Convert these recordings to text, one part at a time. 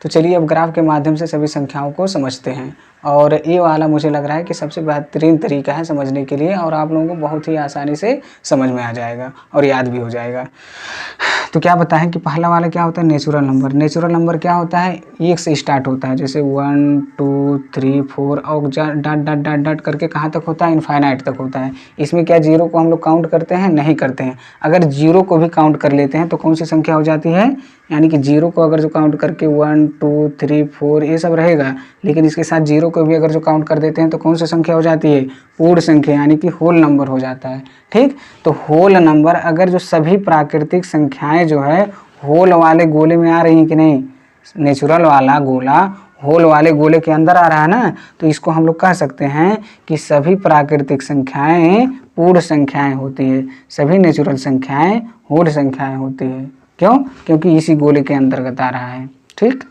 तो चलिए अब ग्राफ के माध्यम से सभी संख्याओं को समझते हैं, और ये वाला मुझे लग रहा है कि सबसे बेहतरीन तरीका है समझने के लिए, और आप लोगों को बहुत ही आसानी से समझ में आ जाएगा और याद भी हो जाएगा। तो क्या बताएं कि पहला वाला क्या होता है, नेचुरल नंबर। नेचुरल नंबर क्या होता है, 1 से स्टार्ट होता है, जैसे 1 2 3 4 और डॉट डॉट डॉट डॉट करके कहाँ तक होता है, इनफाइनाइट तक होता है। इसमें क्या जीरो को हम लोग काउंट करते हैं, नहीं करते हैं। अगर जीरो को भी काउंट कर लेते हैं तो कौन सी संख्या हो जाती है, यानी कि जीरो को अगर जो काउंट करके 1 2 3 4 ये सब रहेगा, लेकिन इसके साथ जीरो को भी अगर जो काउंट कर देते हैं तो कौन सी संख्या हो जाती है, पूर्ण संख्या, यानी कि होल नंबर हो जाता है। ठीक, तो होल नंबर अगर जो सभी प्राकृतिक संख्याएं जो है होल वाले गोले में आ रही हैं कि नहीं, नेचुरल वाला गोला होल वाले गोले के अंदर आ रहा है ना, तो इसको हम लोग कह सकते हैं कि सभी प्राकृतिक संख्याएं पूर्ण संख्याएं होती है, सभी नेचुरल संख्याएं होल संख्याएं होती है। क्यों, क्योंकि इसी गोले के अंतर्गत आ रहा है। ठीक,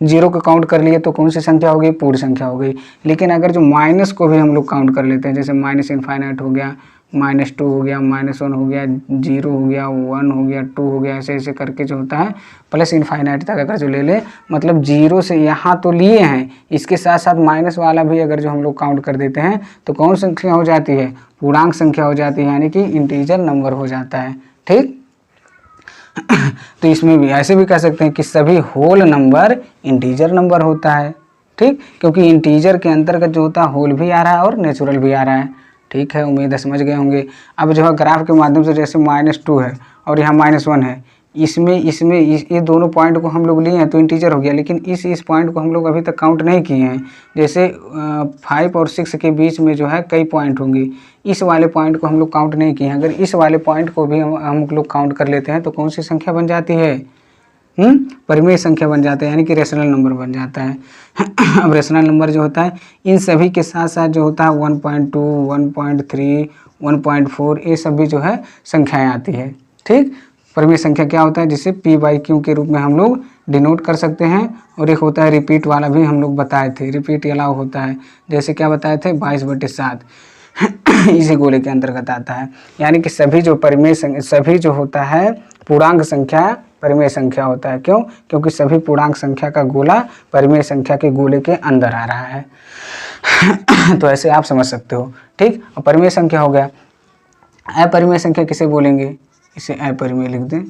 जीरो को काउंट कर लिए तो कौन सी संख्या हो गई, पूर्ण संख्या हो गई। लेकिन अगर जो माइनस को भी हम लोग काउंट कर लेते हैं, जैसे माइनस इनफाइनाइट हो गया, -2 हो गया, -1 हो गया, 0 हो गया, 1 हो गया, 2 हो गया, ऐसे ऐसे करके जो होता है प्लस इनफाइनाइट तक अगर जो ले ले, मतलब जीरो से यहाँ तो लिए हैं, इसके साथ साथ माइनस वाला भी अगर जो हम लोग काउंट कर देते हैं तो कौन संख्या हो जाती है, पूर्णांक संख्या हो जाती है, यानी कि इंटीजर नंबर हो जाता है। ठीक, तो इसमें भी ऐसे भी कह सकते हैं कि सभी होल नंबर इंटीजर नंबर होता है। ठीक, क्योंकि इंटीजर के अंतर्गत जो होता है होल भी आ रहा है और नेचुरल भी आ रहा है। ठीक है, उम्मीद है समझ गए होंगे। अब जो है ग्राफ के माध्यम से, जैसे -2 है और यहाँ -1 है, इसमें ये दोनों पॉइंट को हम लोग लिए हैं तो इंटीजर हो गया, लेकिन इस पॉइंट को हम लोग अभी तक काउंट नहीं किए हैं। जैसे 5 और 6 के बीच में जो है कई पॉइंट होंगे, इस वाले पॉइंट को हम लोग काउंट नहीं किए हैं। अगर इस वाले पॉइंट को भी हम लोग काउंट कर लेते हैं तो कौन सी संख्या बन जाती है, परिमेय संख्या बन जाता है, यानी कि रेशनल नंबर बन जाता है। अब रेशनल नंबर जो होता है इन सभी के साथ साथ जो होता है 1.2 1.3 1.4 ये सब भी जो है संख्याएं आती है। ठीक, परिमेय संख्या क्या होता है, जिसे P/Q के रूप में हम लोग डिनोट कर सकते हैं। और एक होता है रिपीट वाला भी हम लोग बताए थे, रिपीट अलाउ होता है, जैसे क्या बताए थे 22/7 इसी गोले के अंतर्गत आता है। यानी कि सभी जो परिमेय सभी जो होता है पूर्णांक संख्या परिमेय संख्या होता है। क्यों, क्योंकि सभी पूर्णांक संख्या का गोला परिमेय संख्या के गोले के अंदर आ रहा है। तो ऐसे आप समझ सकते हो। ठीक, और परिमेय संख्या हो गया। अपरिमेय संख्या किसे बोलेंगे, इसे अपरिमेय लिख दें,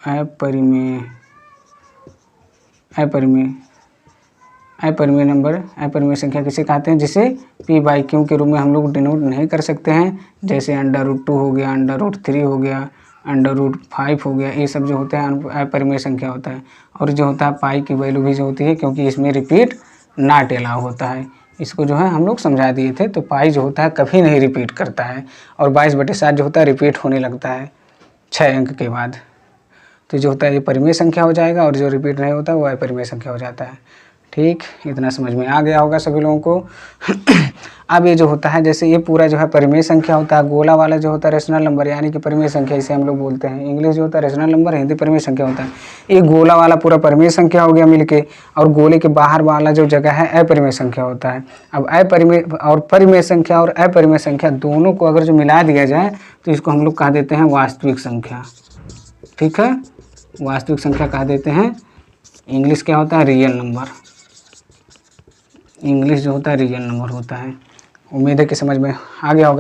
अपरिमेय अपरिमेय अपरिमेय नंबर, अपरिमेय संख्या किसे कहते हैं, जिसे P/Q के रूप में हम लोग डिनोट नहीं कर सकते हैं। जैसे √2 हो गया, √3 हो गया, √5 हो गया, ये सब जो होते हैं अपरिमेय संख्या होता है। और जो होता है पाई की वैल्यू भी जो होती है, क्योंकि इसमें रिपीट नॉट अलाउ होता है, इसको जो है हम लोग समझा दिए थे। तो पाई जो होता है कभी नहीं रिपीट करता है, और 22/7 जो होता है रिपीट होने लगता है 6 अंक के बाद। तो जो होता है ये परिमेय संख्या हो जाएगा, और जो रिपीट नहीं होता है वो अपरिमेय संख्या हो जाता है। ठीक, इतना समझ में आ गया होगा सभी लोगों को। अब ये जो होता है, जैसे ये पूरा जो है परिमेय संख्या होता है, गोला वाला जो होता है रेशनल नंबर, यानी कि परिमेय संख्या इसे हम लोग बोलते हैं। इंग्लिश जो होता है रेशनल नंबर, हिंदी परिमेय संख्या होता है। ये गोला वाला पूरा परिमेय संख्या हो गया मिलके, और गोले के बाहर वाला जो जगह है अपरिमेय संख्या होता है। अब अपरिमेय और परिमेय संख्या और अपरिमेय संख्या दोनों को अगर जो मिला दिया जाए तो इसको हम लोग कह देते हैं वास्तविक संख्या। ठीक है, वास्तविक संख्या कह देते हैं। इंग्लिश क्या होता है, रियल नंबर। इंग्लिश जो होता है रियल नंबर होता है। उम्मीद है कि समझ में आ गया होगा।